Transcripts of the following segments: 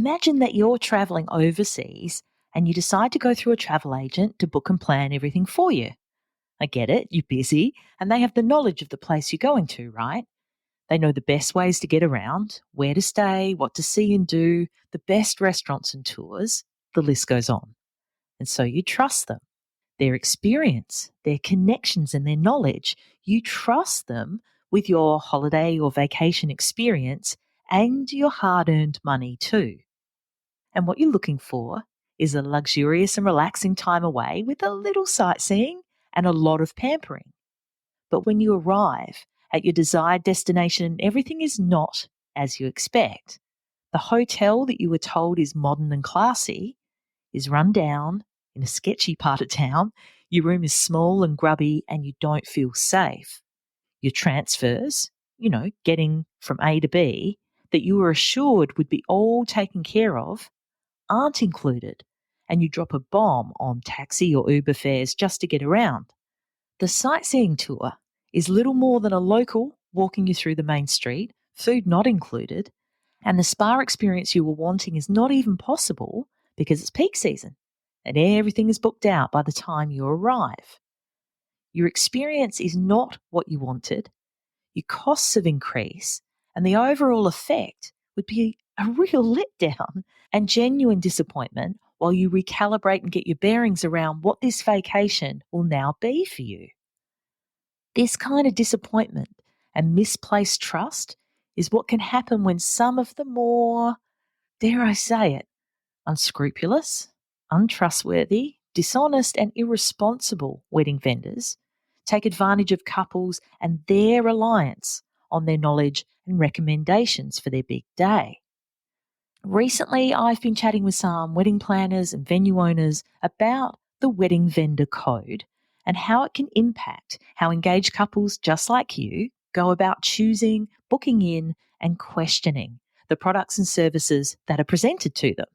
Imagine that you're traveling overseas and you decide to go through a travel agent to book and plan everything for you. I get it, you're busy, and they have the knowledge of the place you're going to, right? They know the best ways to get around, where to stay, what to see and do, the best restaurants and tours. The list goes on. And so you trust them. Their experience, their connections, and their knowledge. You trust them with your holiday or vacation experience and your hard earned money too. And what you're looking for is a luxurious and relaxing time away with a little sightseeing and a lot of pampering. But when you arrive at your desired destination, everything is not as you expect. The hotel that you were told is modern and classy is run down in a sketchy part of town. Your room is small and grubby and you don't feel safe. Your transfers, getting from A to B, that you were assured would be all taken care of, aren't included, and you drop a bomb on taxi or Uber fares just to get around. The sightseeing tour is little more than a local walking you through the main street, food not included, and the spa experience you were wanting is not even possible because it's peak season and everything is booked out by the time you arrive. Your experience is not what you wanted, your costs have increased, and the overall effect would be a real letdown and genuine disappointment while you recalibrate and get your bearings around what this vacation will now be for you. This kind of disappointment and misplaced trust is what can happen when some of the more, dare I say it, unscrupulous, untrustworthy, dishonest and irresponsible wedding vendors take advantage of couples and their reliance on their knowledge and recommendations for their big day. Recently, I've been chatting with some wedding planners and venue owners about the wedding vendor code and how it can impact how engaged couples just like you go about choosing, booking in, and questioning the products and services that are presented to them.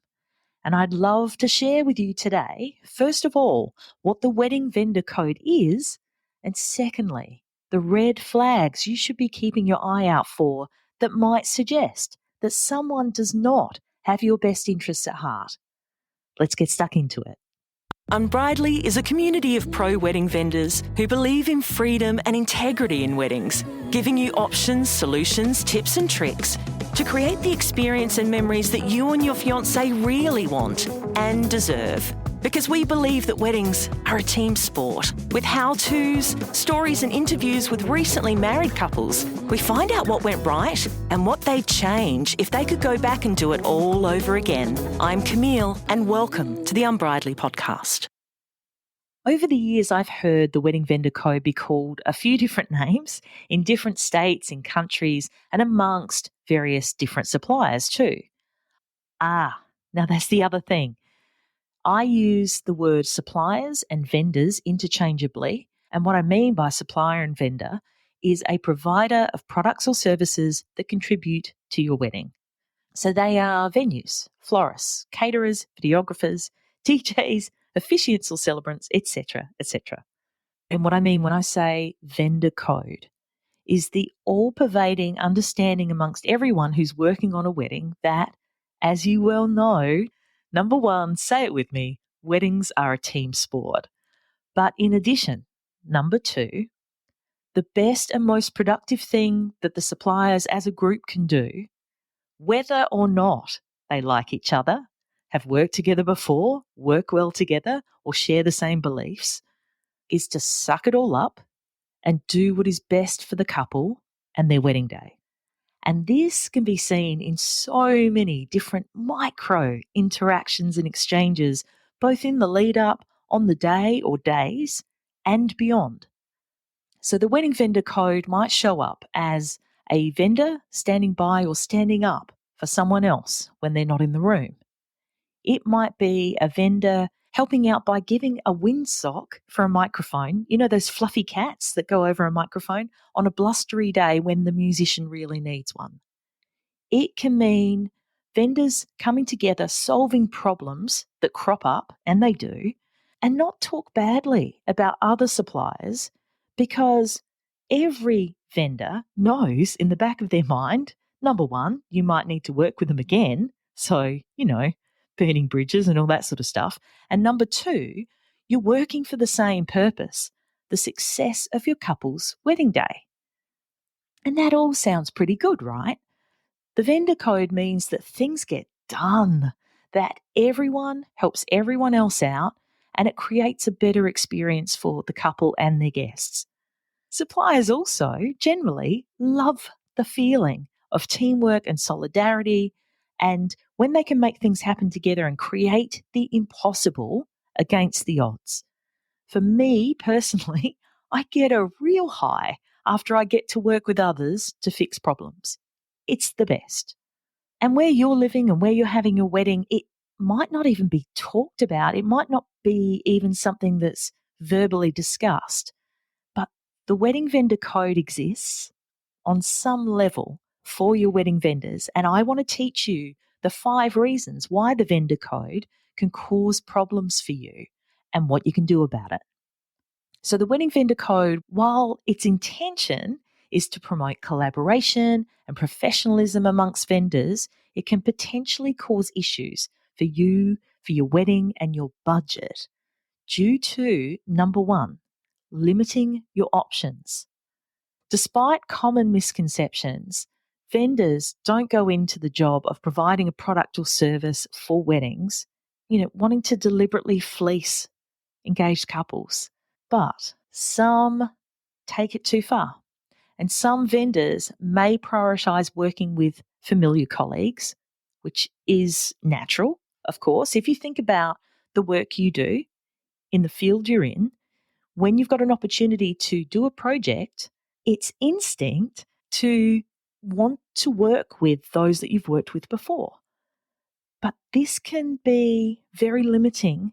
And I'd love to share with you today, first of all, what the wedding vendor code is, and secondly, the red flags you should be keeping your eye out for that might suggest that someone does not have your best interests at heart. Let's get stuck into it. Unbridely is a community of pro-wedding vendors who believe in freedom and integrity in weddings, giving you options, solutions, tips and tricks to create the experience and memories that you and your fiancé really want and deserve. Because we believe that weddings are a team sport. With how-tos, stories and interviews with recently married couples, we find out what went right and what they'd change if they could go back and do it all over again. I'm Camille and welcome to the Unbridely podcast. Over the years, I've heard the wedding vendor code be called a few different names in different states, in countries, and amongst various different suppliers too. Now that's the other thing. I use the word suppliers and vendors interchangeably, and what I mean by supplier and vendor is a provider of products or services that contribute to your wedding. So they are venues, florists, caterers, videographers, DJs, officiants or celebrants, etc., etc. And what I mean when I say vendor code is the all-pervading understanding amongst everyone who's working on a wedding that, as you well know, number one, say it with me, weddings are a team sport. But in addition, number two, the best and most productive thing that the suppliers as a group can do, whether or not they like each other, have worked together before, work well together, or share the same beliefs, is to suck it all up and do what is best for the couple and their wedding day. And this can be seen in so many different micro interactions and exchanges, both in the lead up, on the day or days, and beyond. So the wedding vendor code might show up as a vendor standing by or standing up for someone else when they're not in the room. It might be a vendor helping out by giving a windsock for a microphone, those fluffy cats that go over a microphone on a blustery day when the musician really needs one. It can mean vendors coming together, solving problems that crop up, and they do, and not talk badly about other suppliers, because every vendor knows in the back of their mind, number one, you might need to work with them again, So, burning bridges and all that sort of stuff. And number two, you're working for the same purpose, the success of your couple's wedding day. And that all sounds pretty good, right? The vendor code means that things get done, that everyone helps everyone else out, and it creates a better experience for the couple and their guests. Suppliers also generally love the feeling of teamwork and solidarity, and when they can make things happen together and create the impossible against the odds. For me personally, I get a real high after I get to work with others to fix problems. It's the best. And where you're living and where you're having your wedding, it might not even be talked about. It might not be even something that's verbally discussed. But the wedding vendor code exists on some level for your wedding vendors. And I want to teach you the 5 reasons why the vendor code can cause problems for you and what you can do about it. So the wedding vendor code, while its intention is to promote collaboration and professionalism amongst vendors, it can potentially cause issues for you, for your wedding and your budget due to, number one, limiting your options. Despite common misconceptions, vendors don't go into the job of providing a product or service for weddings, wanting to deliberately fleece engaged couples. But some take it too far. And some vendors may prioritize working with familiar colleagues, which is natural, of course. If you think about the work you do in the field you're in, when you've got an opportunity to do a project, it's instinct to want to work with those that you've worked with before. But this can be very limiting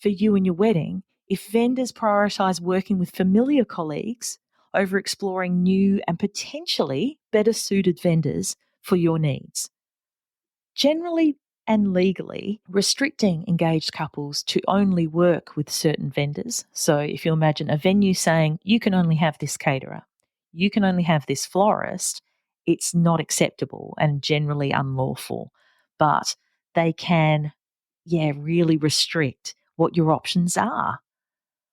for you and your wedding if vendors prioritize working with familiar colleagues over exploring new and potentially better suited vendors for your needs. Generally and legally, restricting engaged couples to only work with certain vendors. So if you imagine a venue saying you can only have this caterer, you can only have this florist, it's not acceptable and generally unlawful. But they can, really restrict what your options are.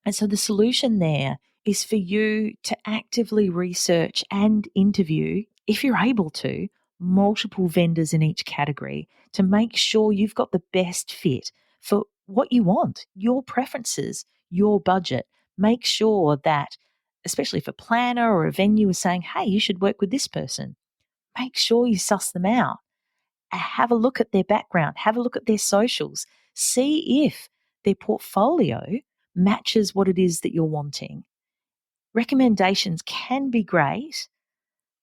And so the solution there is for you to actively research and interview, if you're able to, multiple vendors in each category to make sure you've got the best fit for what you want, your preferences, your budget. Make sure that, especially if a planner or a venue is saying, hey, you should work with this person, make sure you suss them out. Have a look at their background, have a look at their socials, see if their portfolio matches what it is that you're wanting. Recommendations can be great,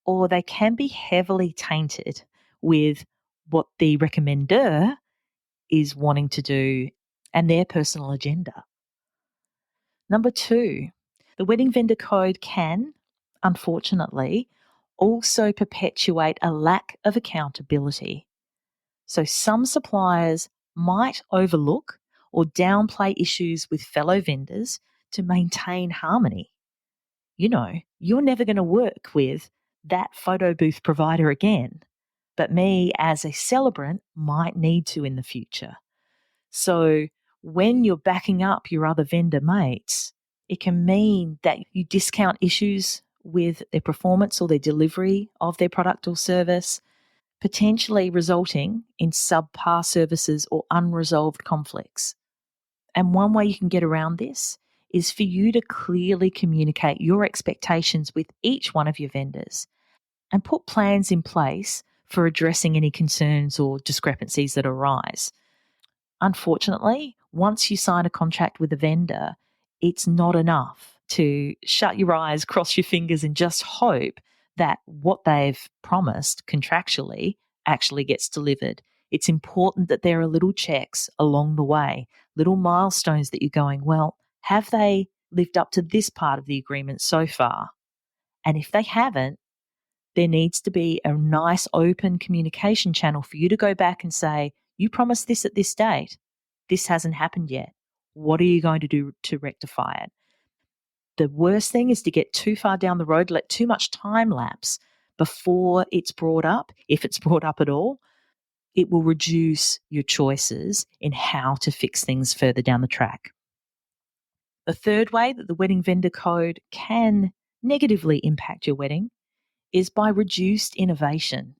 or they can be heavily tainted with what the recommender is wanting to do and their personal agenda. Number 2, the wedding vendor code can, unfortunately, also perpetuate a lack of accountability. So some suppliers might overlook or downplay issues with fellow vendors to maintain harmony. You're never going to work with that photo booth provider again, but me as a celebrant might need to in the future. So when you're backing up your other vendor mates, it can mean that you discount issues with their performance or their delivery of their product or service, potentially resulting in subpar services or unresolved conflicts. And one way you can get around this is for you to clearly communicate your expectations with each one of your vendors and put plans in place for addressing any concerns or discrepancies that arise. Unfortunately, once you sign a contract with a vendor, it's not enough to shut your eyes, cross your fingers, and just hope that what they've promised contractually actually gets delivered. It's important that there are little checks along the way, little milestones that you're going, well, have they lived up to this part of the agreement so far? And if they haven't, there needs to be a nice open communication channel for you to go back and say, you promised this at this date. This hasn't happened yet. What are you going to do to rectify it? The worst thing is to get too far down the road, let too much time lapse before it's brought up, if it's brought up at all. it will reduce your choices in how to fix things further down the track. The third way that the wedding vendor code can negatively impact your wedding is by reduced innovation.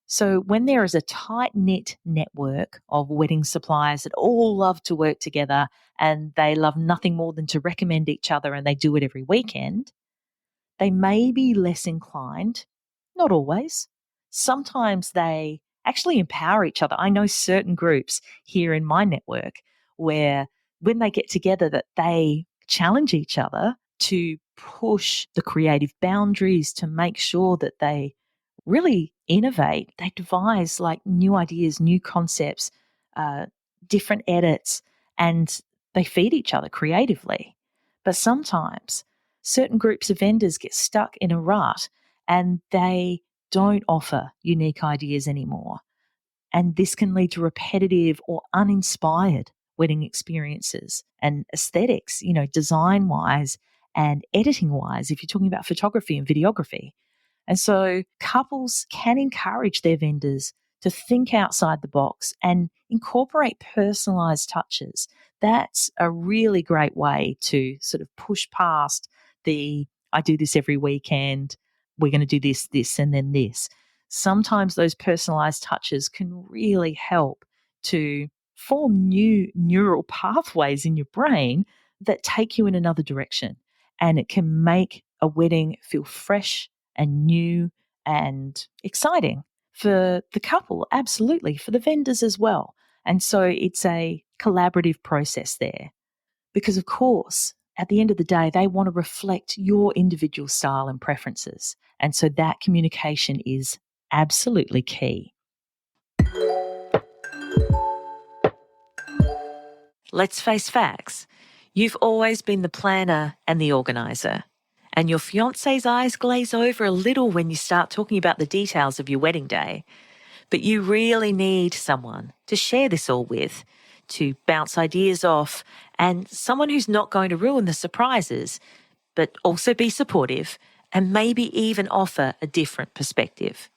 So, when there is a tight knit network of wedding suppliers that all love to work together and they love nothing more than to recommend each other and they do it every weekend, they may be less inclined, not always. Sometimes they actually empower each other. I know certain groups here in my network where when they get together that they challenge each other to push the creative boundaries to make sure that they really innovate. They devise like new ideas, new concepts, different edits, and they feed each other creatively. But sometimes certain groups of vendors get stuck in a rut and they don't offer unique ideas anymore. And this can lead to repetitive or uninspired wedding experiences and aesthetics, design wise and editing wise, if you're talking about photography and videography. And so couples can encourage their vendors to think outside the box and incorporate personalized touches. That's a really great way to sort of push past I do this every weekend, we're going to do this, this, and then this. Sometimes those personalized touches can really help to form new neural pathways in your brain that take you in another direction. And it can make a wedding feel fresh and new and exciting for the couple, absolutely, for the vendors as well. And so it's a collaborative process there because, of course, at the end of the day, they want to reflect your individual style and preferences. And so that communication is absolutely key. Let's face facts. You've always been the planner and the organiser. And your fiance's eyes glaze over a little when you start talking about the details of your wedding day. But you really need someone to share this all with, to bounce ideas off, and someone who's not going to ruin the surprises, but also be supportive and maybe even offer a different perspective.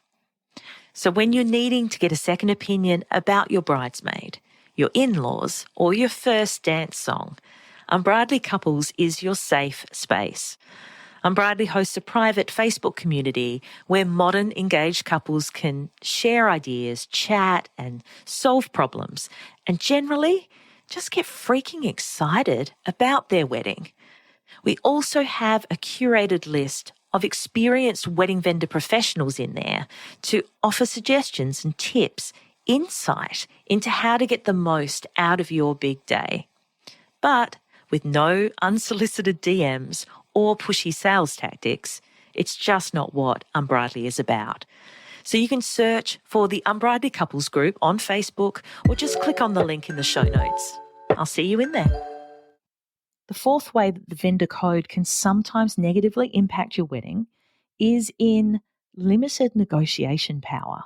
So when you're needing to get a second opinion about your bridesmaid, your in-laws, or your first dance song, Unbridely Couples is your safe space. Unbridely hosts a private Facebook community where modern engaged couples can share ideas, chat, and solve problems, and generally just get freaking excited about their wedding. We also have a curated list of experienced wedding vendor professionals in there to offer suggestions and tips, insight into how to get the most out of your big day. But with no unsolicited DMs or pushy sales tactics, it's just not what Unbridely is about. So you can search for the Unbridely Couples group on Facebook or just click on the link in the show notes. I'll see you in there. The fourth way that the vendor code can sometimes negatively impact your wedding is in limited negotiation power.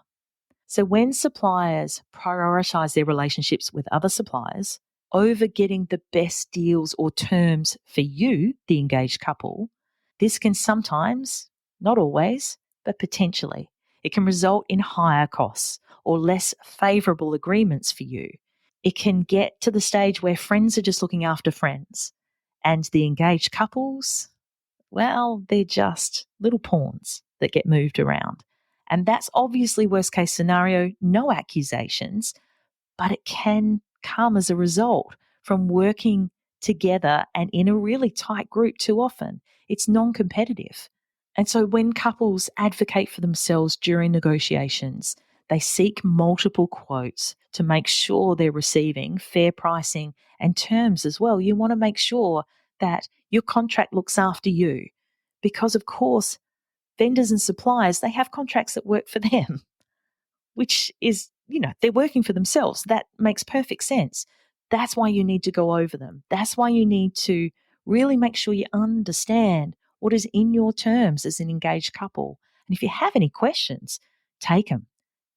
So when suppliers prioritize their relationships with other suppliers over getting the best deals or terms for you, the engaged couple, this can sometimes, not always, but potentially, it can result in higher costs or less favourable agreements for you. It can get to the stage where friends are just looking after friends and the engaged couples, well, they're just little pawns that get moved around. And that's obviously worst case scenario, no accusations, but it can come as a result from working together and in a really tight group too often. It's non-competitive. And so when couples advocate for themselves during negotiations, they seek multiple quotes to make sure they're receiving fair pricing and terms as well. You want to make sure that your contract looks after you because, of course, vendors and suppliers, they have contracts that work for them, which is, they're working for themselves. That makes perfect sense. That's why you need to go over them. That's why you need to really make sure you understand what is in your terms as an engaged couple. And if you have any questions, take them.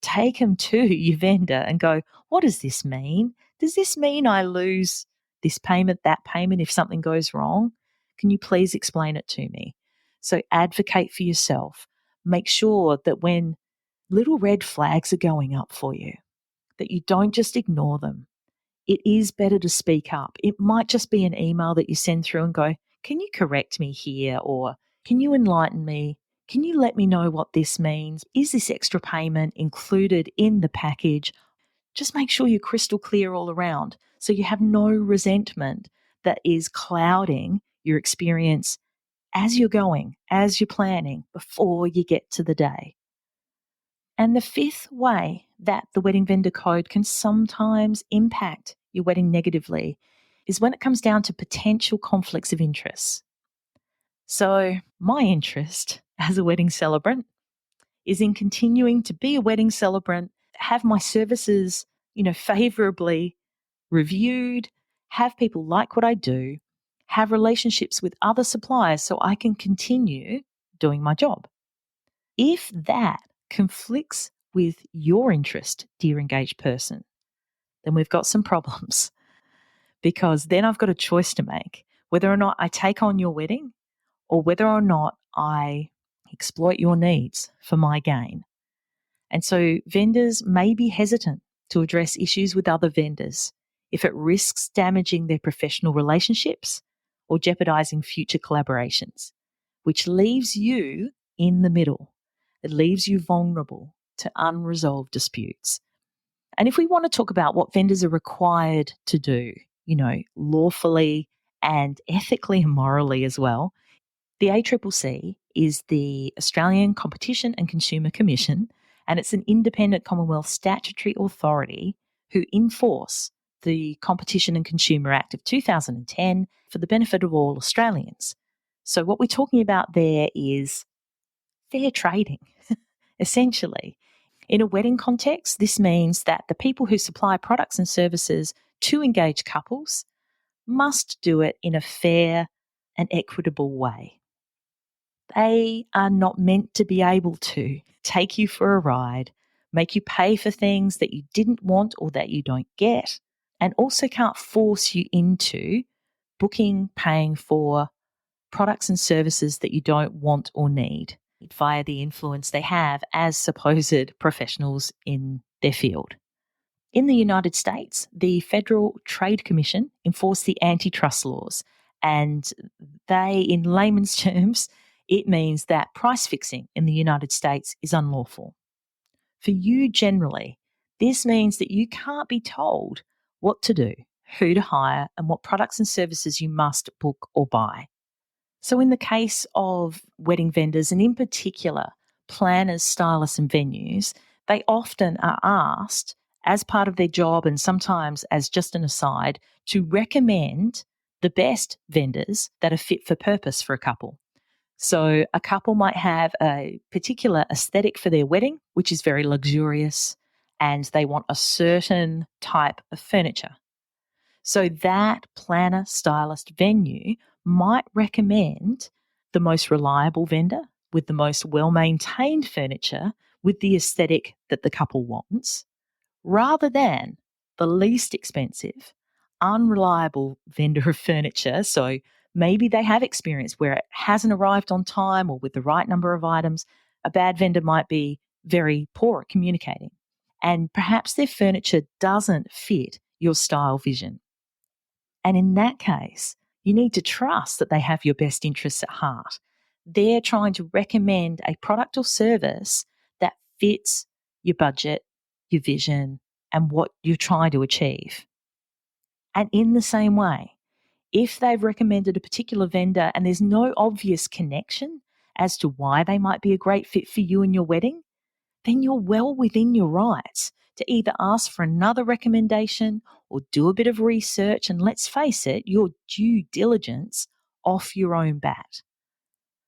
Take them to your vendor and go, what does this mean? Does this mean I lose this payment, that payment if something goes wrong? Can you please explain it to me? So advocate for yourself. Make sure that when little red flags are going up for you, that you don't just ignore them. It is better to speak up. It might just be an email that you send through and go, can you correct me here? Or can you enlighten me? Can you let me know what this means? Is this extra payment included in the package? Just make sure you're crystal clear all around so you have no resentment that is clouding your experience as you're going, as you're planning, before you get to the day. And the fifth way that the wedding vendor code can sometimes impact your wedding negatively is when it comes down to potential conflicts of interest. So, my interest as a wedding celebrant is in continuing to be a wedding celebrant, have my services, favorably reviewed, have people like what I do, have relationships with other suppliers so I can continue doing my job. If that conflicts with your interest, dear engaged person, then we've got some problems because then I've got a choice to make whether or not I take on your wedding or whether or not I exploit your needs for my gain. And so vendors may be hesitant to address issues with other vendors if it risks damaging their professional relationships or jeopardizing future collaborations, which leaves you in the middle. It leaves you vulnerable to unresolved disputes. And if we want to talk about what vendors are required to do, lawfully and ethically and morally as well, the ACCC is the Australian Competition and Consumer Commission, and it's an independent Commonwealth statutory authority who enforce the Competition and Consumer Act of 2010 for the benefit of all Australians. So what we're talking about there is fair trading, essentially. In a wedding context, this means that the people who supply products and services to engaged couples must do it in a fair and equitable way. They are not meant to be able to take you for a ride, make you pay for things that you didn't want or that you don't get, and also can't force you into booking, paying for products and services that you don't want or need via the influence they have as supposed professionals in their field. In the United States, the Federal Trade Commission enforce the antitrust laws, and they, in layman's terms, it means that price fixing in the United States is unlawful. For you generally, this means that you can't be told what to do, who to hire, and what products and services you must book or buy. So in the case of wedding vendors, and in particular planners, stylists and venues, they often are asked as part of their job and sometimes as just an aside to recommend the best vendors that are fit for purpose for a couple. So a couple might have a particular aesthetic for their wedding, which is very luxurious, and they want a certain type of furniture. So that planner, stylist, venue might recommend the most reliable vendor with the most well-maintained furniture with the aesthetic that the couple wants, rather than the least expensive, unreliable vendor of furniture. So maybe they have experience where it hasn't arrived on time or with the right number of items. A bad vendor might be very poor at communicating, and perhaps their furniture doesn't fit your style vision. And in that case, you need to trust that they have your best interests at heart. They're trying to recommend a product or service that fits your budget, your vision, and what you're trying to achieve. And in the same way, if they've recommended a particular vendor and there's no obvious connection as to why they might be a great fit for you and your wedding, then you're well within your rights to either ask for another recommendation or do a bit of research and, let's face it, your due diligence off your own bat.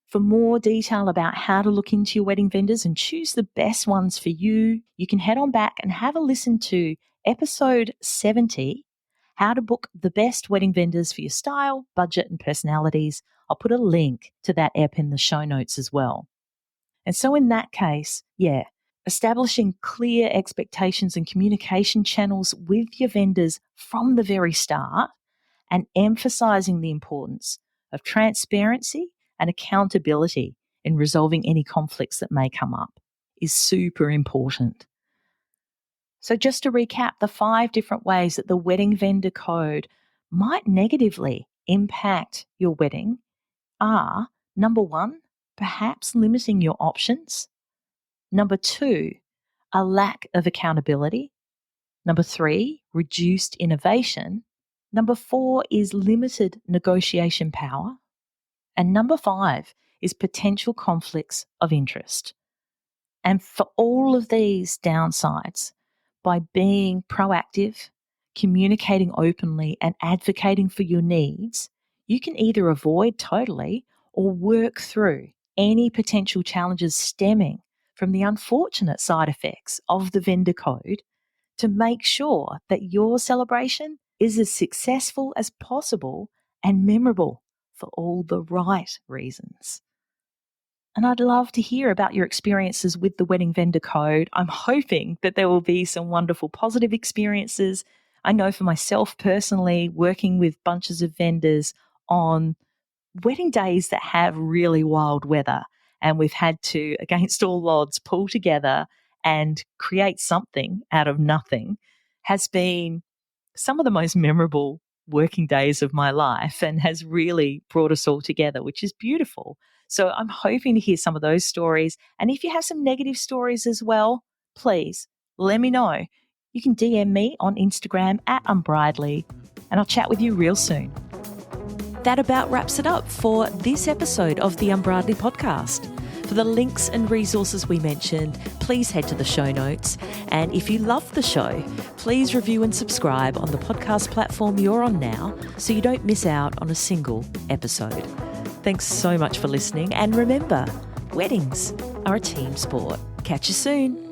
For more detail about how to look into your wedding vendors and choose the best ones for you, you can head on back and have a listen to episode 70, How to Book the Best Wedding Vendors for Your Style, Budget and Personalities. I'll put a link to that ep in the show notes as well. And so in that case, establishing clear expectations and communication channels with your vendors from the very start and emphasizing the importance of transparency and accountability in resolving any conflicts that may come up is super important. So just to recap, the 5 different ways that the wedding vendor code might negatively impact your wedding are: number 1, perhaps limiting your options; number 2, a lack of accountability; number 3, reduced innovation; number 4 is limited negotiation power; and number 5 is potential conflicts of interest. And for all of these downsides, by being proactive, communicating openly, and advocating for your needs, you can either avoid totally or work through any potential challenges stemming from the unfortunate side effects of the vendor code to make sure that your celebration is as successful as possible and memorable for all the right reasons. And I'd love to hear about your experiences with the wedding vendor code. I'm hoping that there will be some wonderful positive experiences. I know for myself personally, working with bunches of vendors on wedding days that have really wild weather, and we've had to, against all odds, pull together and create something out of nothing, has been some of the most memorable working days of my life and has really brought us all together, which is beautiful. So I'm hoping to hear some of those stories. And if you have some negative stories as well, please let me know. You can DM me on Instagram @Unbridely, and I'll chat with you real soon. That about wraps it up for this episode of the Unbridely podcast. For the links and resources we mentioned, please head to the show notes. And if you love the show, please review and subscribe on the podcast platform you're on now so you don't miss out on a single episode. Thanks so much for listening. And remember, weddings are a team sport. Catch you soon.